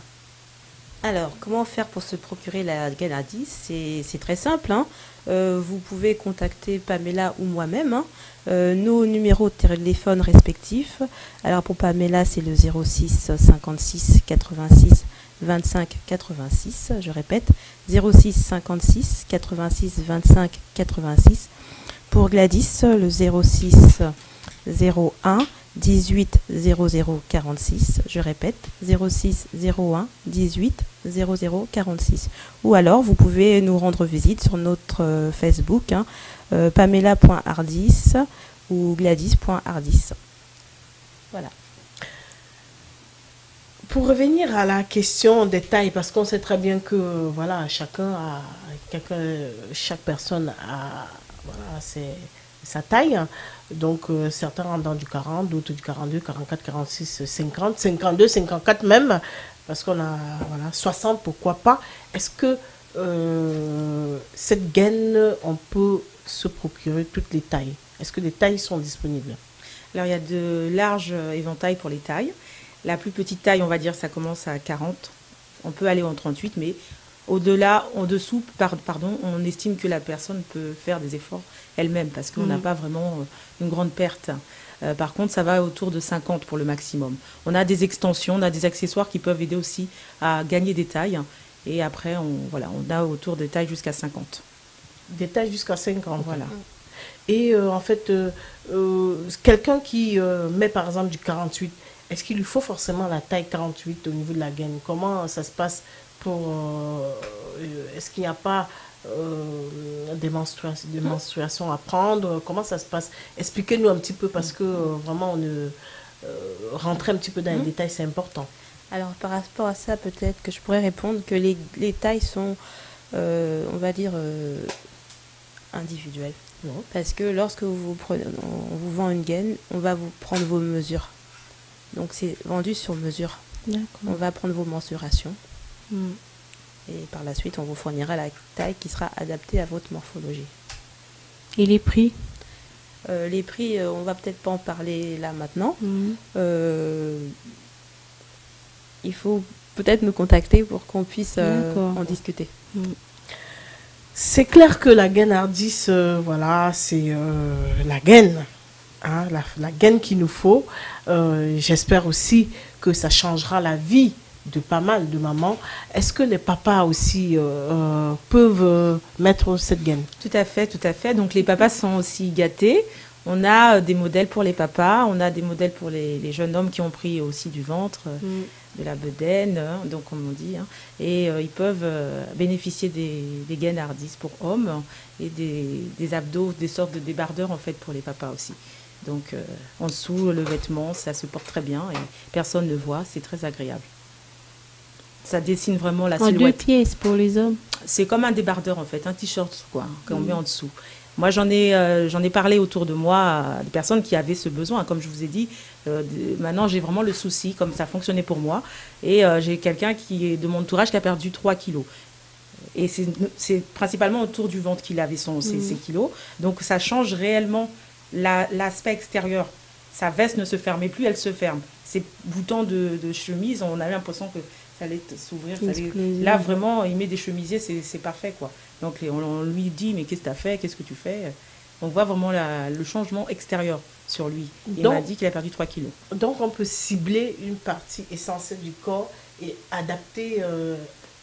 Alors, comment faire pour se procurer la gaine Hardis? C'est très simple, hein. Vous pouvez contacter Pamela ou moi-même, hein. Nos numéros de téléphone respectifs. Alors, pour Pamela, c'est le 06 56 86 25 86. Je répète, 06 56 86 25 86. Pour Gladys, le 06 01 18 00 46, je répète, 06 01 18 00 46. Ou alors, vous pouvez nous rendre visite sur notre Facebook, hein, pamela.hardis ou gladys.hardis. Voilà. Pour revenir à la question des tailles, parce qu'on sait très bien que voilà, chaque personne a voilà, sa taille. Donc, certains rentrent dans du 40, d'autres du 42, 44, 46, 50, 52, 54 même, parce qu'on a voilà, 60, pourquoi pas. Est-ce que cette gaine, on peut se procurer toutes les tailles? Est-ce que les tailles sont disponibles? Alors, il y a de larges éventails pour les tailles. La plus petite taille, on va dire, ça commence à 40. On peut aller en 38, mais au-delà, en dessous, on estime que la personne peut faire des efforts elle-même parce qu'on n'a pas vraiment une grande perte. Par contre, ça va autour de 50 pour le maximum. On a des extensions, on a des accessoires qui peuvent aider aussi à gagner des tailles. Et après, on a autour des tailles jusqu'à 50. Des tailles jusqu'à 50. Voilà. Et en fait, quelqu'un qui met par exemple du 48, est-ce qu'il lui faut forcément la taille 48 au niveau de la gaine? Comment ça se passe est-ce qu'il n'y a pas des menstruations à prendre? Comment ça se passe? Expliquez-nous un petit peu parce que vraiment rentrer un petit peu dans les détails, c'est important. Alors par rapport à ça, peut-être que je pourrais répondre que les tailles sont, on va dire, individuelles. Non. Parce que lorsque on vous vend une gaine, on va vous prendre vos mesures. Donc c'est vendu sur mesure. On va prendre vos mensurations. Et par la suite, on vous fournira la taille qui sera adaptée à votre morphologie. Et les prix? Les prix, on va peut-être pas en parler là maintenant. Il faut peut-être nous contacter pour qu'on puisse en discuter. C'est clair que la gaine Hardis, voilà, c'est la gaine. Hein, la gaine qu'il nous faut. J'espère aussi que ça changera la vie de pas mal de mamans. Est-ce que les papas aussi peuvent mettre cette gaine? Tout à fait, tout à fait. Donc les papas sont aussi gâtés. On a des modèles pour les papas, on a des modèles pour les jeunes hommes qui ont pris aussi du ventre, de la bedaine, donc comme on dit. Et ils peuvent bénéficier des gaines Hardis pour hommes et des abdos, des sortes de débardeurs en fait pour les papas aussi. Donc en dessous, le vêtement, ça se porte très bien et personne ne voit, c'est très agréable. Ça dessine vraiment la silhouette. En 2 pièces pour les hommes. C'est comme un débardeur en fait, un t-shirt quoi, qu'on met en dessous. Moi, j'en ai parlé autour de moi à des personnes qui avaient ce besoin. Comme je vous ai dit, maintenant, j'ai vraiment le souci, comme ça fonctionnait pour moi. Et j'ai quelqu'un qui est de mon entourage qui a perdu 3 kilos. Et c'est principalement autour du ventre qu'il avait ces kilos. Donc, ça change réellement l'aspect extérieur. Sa veste ne se fermait plus, elle se ferme. Ces boutons de chemise, on avait l'impression que ça allait s'ouvrir. Là, vraiment, il met des chemisiers, c'est parfait, quoi. Donc, on lui dit, mais qu'est-ce que tu as fait? Qu'est-ce que tu fais? On voit vraiment le changement extérieur sur lui. Il m'a dit qu'il a perdu 3 kilos. Donc, on peut cibler une partie essentielle du corps et adapter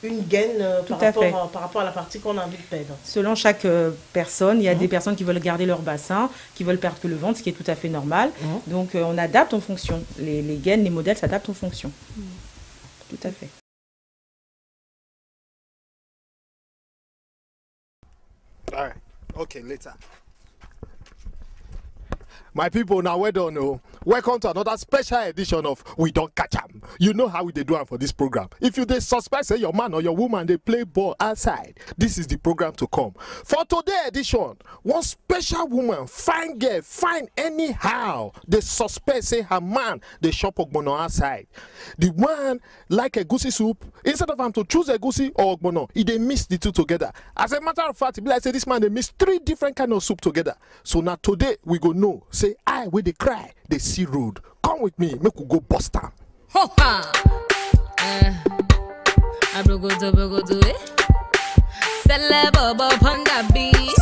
une gaine par rapport à la partie qu'on a envie de perdre. Selon chaque personne, il y a des personnes qui veulent garder leur bassin, qui veulent perdre que le ventre, ce qui est tout à fait normal. Donc, on adapte en fonction. Les gaines, les modèles s'adaptent en fonction. Tout à fait. All right. Okay, later. My people, now well done. Oh. Welcome to another special edition of We Don't Catch 'Em. You know how we dey do am for this program. If you dey suspect say your man or your woman dey play ball outside, this is the program to come. For today's edition, one special woman, fine girl, fine anyhow, dey suspect say her man dey chop ogbono outside. The one like egusi soup, instead of am to choose egusi or ogbono, he dey mix the two together. As a matter of fact, e be like say this man dey mix 3 different kind of soup together. So now today we go know. Say I wey dey cry, dey see road. Come with me, make we go bust am. Ho ha! Abrogodo it. Celebo on the beat.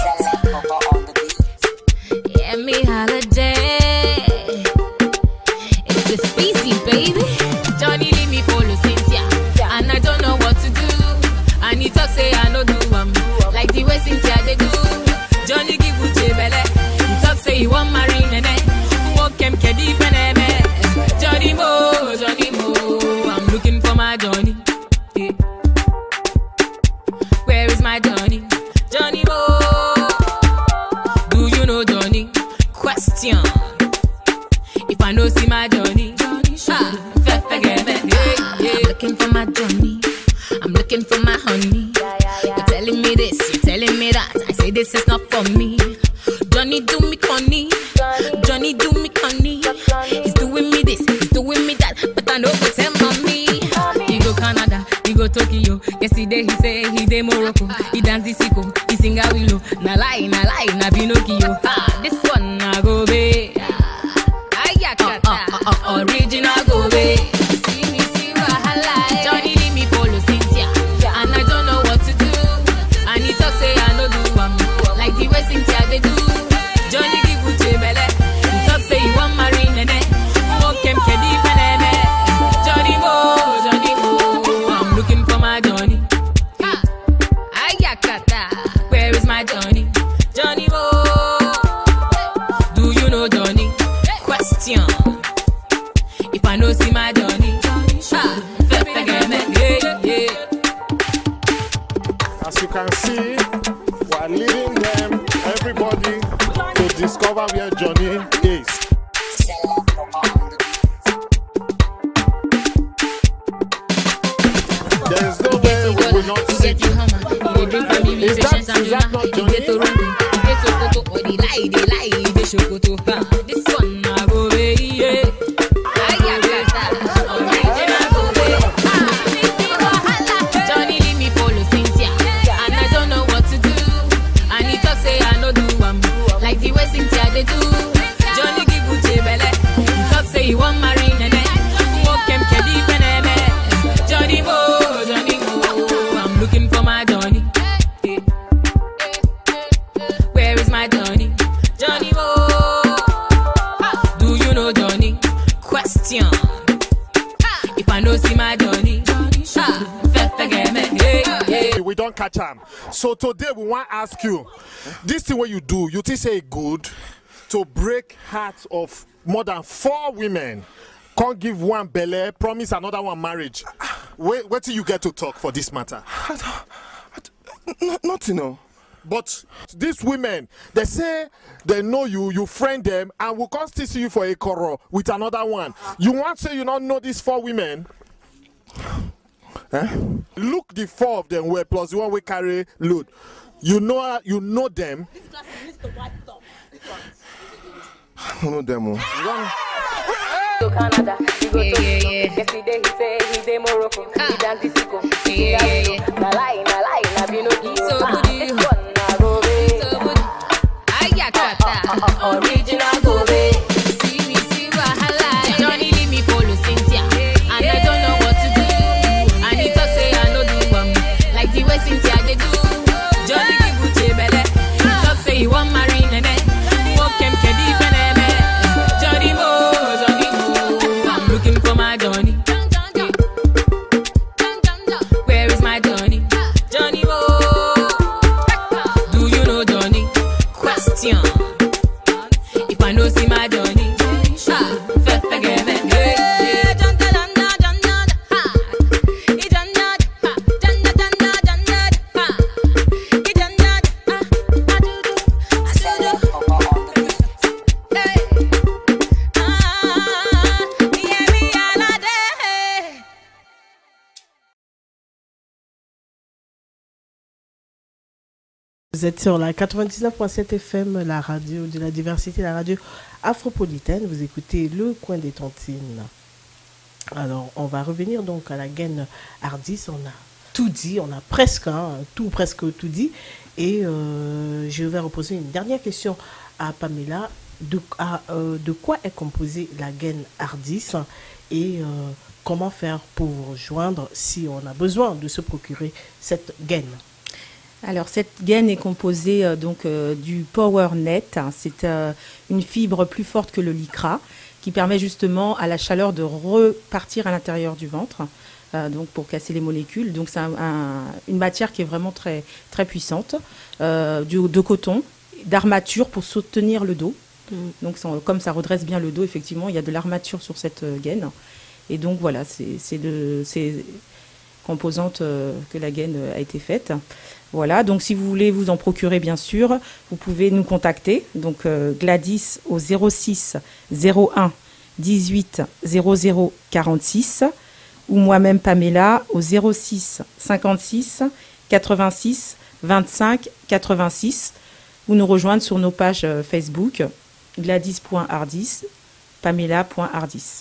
Yeah, me holiday. It's a species, baby. Johnny leave me follow Cynthia, and I don't know what to do. And he talk say I no do like the way Cynthia they do. Johnny give Uche belle. He talk say he want marry nene. Walk him kedi peneme. Johnny Mo, I'm looking for my Johnny. Yeah. Where is my Johnny? Johnny Mo, do you know Johnny? Question. If I know see my Johnny, I'm looking for my Johnny. I'm looking for my honey. You're telling me this, you're telling me that. I say this is not for me. Johnny do me conny. Johnny do me conny. He's doing me this, he's doing me that. But I know what's him on me. He go Canada, he go Tokyo. Yesterday he say he dey Morocco. He dance the sicko, he sing a willow. Na lie, na Pinocchio. This one na go be. Original go be. See wahala. Johnny leave me follow Cynthia, and I don't know what to do. And he talk say I no do like the way Cynthia they do. Johnny give Uche belle. He talk say he want marry nene. Walk him kedi peneme. Johnny Mo, I'm looking for my Johnny. Ayakata, where is my Johnny? Johnny Mo, do you know Johnny? Question. If I know see my Johnny, As you can see, we are leading them, everybody, to discover where Johnny is. There is no way we will not see you. Is that not Johnny? This one I go away, yeah. Johnny leave me follow Cynthia, and I don't know what to do. And he talk say I no do like the way Cynthia they do. Johnny give Uche belle. He talk say he want marry nene. Walk him kedi peneme. Johnny Mo, I'm looking for my Johnny. Where is my Johnny? Johnny Mo, do you know Johnny? Question. If I know see my Johnny, we don't catch him. So today we want to ask you, this thing what you do, you think say good to break hearts of more than 4 women, can't give one belle, promise another one marriage. Wait till you get to talk for this matter. Nothing, no. But these women, they say they know you, you friend them, and will come still see you for a quarrel with another one. You want to say you don't know these 4 women? Look the 4 of them were plus the one we carry load. You know them. I don't know them. To Canada, he go to yesterday he say he dey Morocco, he dance the sicko. Na lie, na Pinocchio. So good, na Gobe. So good. Ayakata, original Gobe. See wahala. Johnny leave me follow Cynthia, and I don't know what to do. And he talk say I no do like the way Cynthia they do. Johnny give Uche belle, he talk say he want marry Nene. Walk him kedi feneme. Johnny mo. Looking for my Johnny. Where is my Johnny? Johnny, oh. Do you know Johnny? Question. If I know see my Johnny, forgive me. Vous êtes sur la 99.7 FM, la radio de la diversité, la radio afropolitaine. Vous écoutez Le Coin des Tontines. Alors, on va revenir donc à la gaine Hardis. On a tout dit, on a presque tout dit. Et je vais reposer une dernière question à Pamela. De quoi est composée la gaine Hardis et comment faire pour vous rejoindre si on a besoin de se procurer cette gaine? Alors, cette gaine est composée du PowerNet. C'est une fibre plus forte que le lycra qui permet justement à la chaleur de repartir à l'intérieur du ventre, donc pour casser les molécules. Donc, c'est une matière qui est vraiment très, très puissante, de coton, d'armature pour soutenir le dos. Donc, comme ça redresse bien le dos, effectivement, il y a de l'armature sur cette gaine. Et donc, voilà, c'est ces composantes que la gaine a été faite. Voilà, donc si vous voulez vous en procurer, bien sûr, vous pouvez nous contacter. Donc Gladys au 06 01 18 00 46 ou moi-même Pamela au 06 56 86 25 86 ou nous rejoindre sur nos pages Facebook gladys.hardis, pamela.hardis.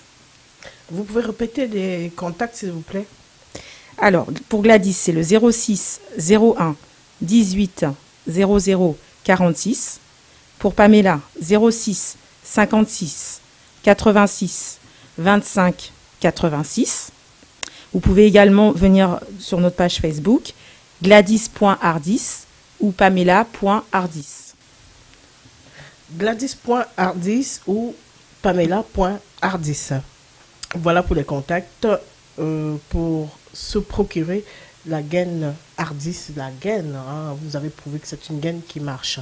Vous pouvez répéter les contacts, s'il vous plaît? Alors, pour Gladys, c'est le 06 01 18 00 46. Pour Pamela, 06 56 86 25 86. Vous pouvez également venir sur notre page Facebook, gladys.hardis ou pamela.hardis. Gladys.hardis ou pamela.hardis. Voilà pour les contacts pour se procurer la gaine Hardis, la gaine, hein, vous avez prouvé que c'est une gaine qui marche.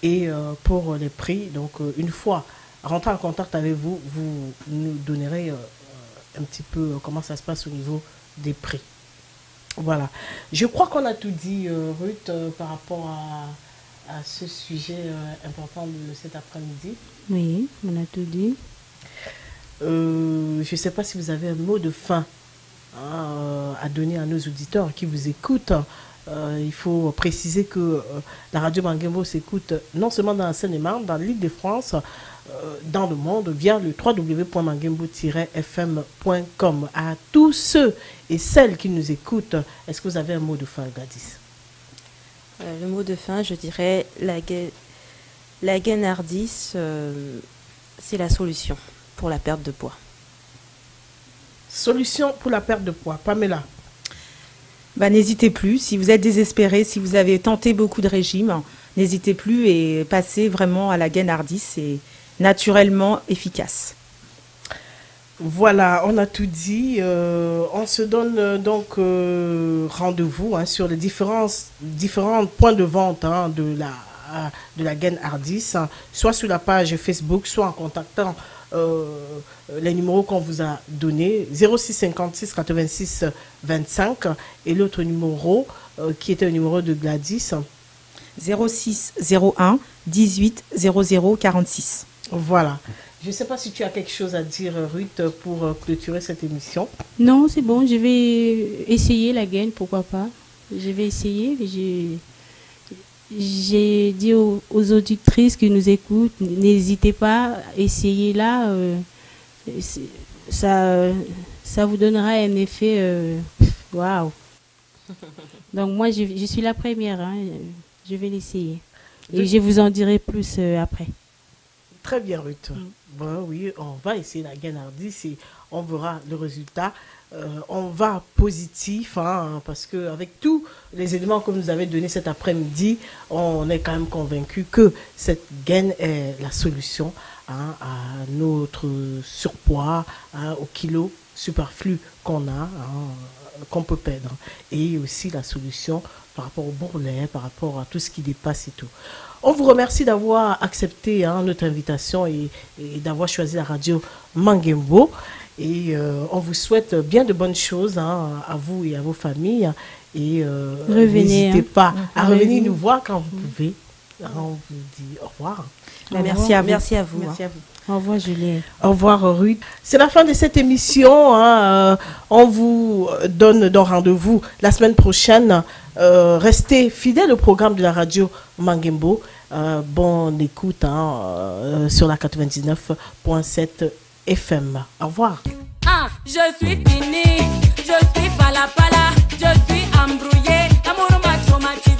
Et pour les prix, donc une fois rentré en contact avec vous, vous nous donnerez un petit peu comment ça se passe au niveau des prix. Voilà. Je crois qu'on a tout dit, Ruth, par rapport à ce sujet important de cet après-midi. Oui, on a tout dit. Je ne sais pas si vous avez un mot de fin à donner à nos auditeurs qui vous écoutent. Il faut préciser que la radio Mangembo s'écoute non seulement dans la Seine-et-Marne, dans l'île de France, dans le monde, via le www.mangembo-fm.com. À tous ceux et celles qui nous écoutent, est-ce que vous avez un mot de fin, Gladys? Le mot de fin, je dirais la gaine Hardis, c'est la solution pour la perte de poids. Solution pour la perte de poids. Pamela? N'hésitez plus. Si vous êtes désespéré, si vous avez tenté beaucoup de régimes, n'hésitez plus et passez vraiment à la gaine Hardis. C'est naturellement efficace. Voilà, on a tout dit. On se donne donc rendez-vous sur les différents points de vente de la gaine Hardis, soit sur la page Facebook, soit en contactant les numéros qu'on vous a donnés, 06 56 86 25, et l'autre numéro qui était le numéro de Gladys, 06 01 18 00 46. Voilà. Je ne sais pas si tu as quelque chose à dire, Ruth, pour clôturer cette émission. Non, c'est bon, je vais essayer la gaine, pourquoi pas. Je vais essayer. J'ai dit aux auditrices qui nous écoutent, n'hésitez pas, essayez là. Ça vous donnera un effet waouh. Donc moi, je suis la première, je vais l'essayer. Et je vous en dirai plus après. Très bien, Ruth. Bon, oui, on va essayer la gaine Hardis et on verra le résultat. On va positif, parce qu'avec tous les éléments que vous nous avez donnés cet après-midi, on est quand même convaincu que cette gaine est la solution à notre surpoids, au kilo superflu qu'on a, qu'on peut perdre. Et aussi la solution par rapport au bourrelet, par rapport à tout ce qui dépasse et tout. On vous remercie d'avoir accepté notre invitation et d'avoir choisi la radio Mangembo. Et on vous souhaite bien de bonnes choses à vous et à vos familles. Et n'hésitez pas à revenir nous voir quand vous pouvez. On vous dit au revoir. Merci à vous. Merci à vous. Merci à vous. Au revoir, Juliette. Au revoir, Ruth. C'est la fin de cette émission. On vous donne donc rendez-vous la semaine prochaine. Restez fidèles au programme de la radio Mangembo. Bonne écoute sur la 99.7 FM. Au revoir. Je suis fini, je suis pala, je suis embrouillé, l'amour m'a traumatisé.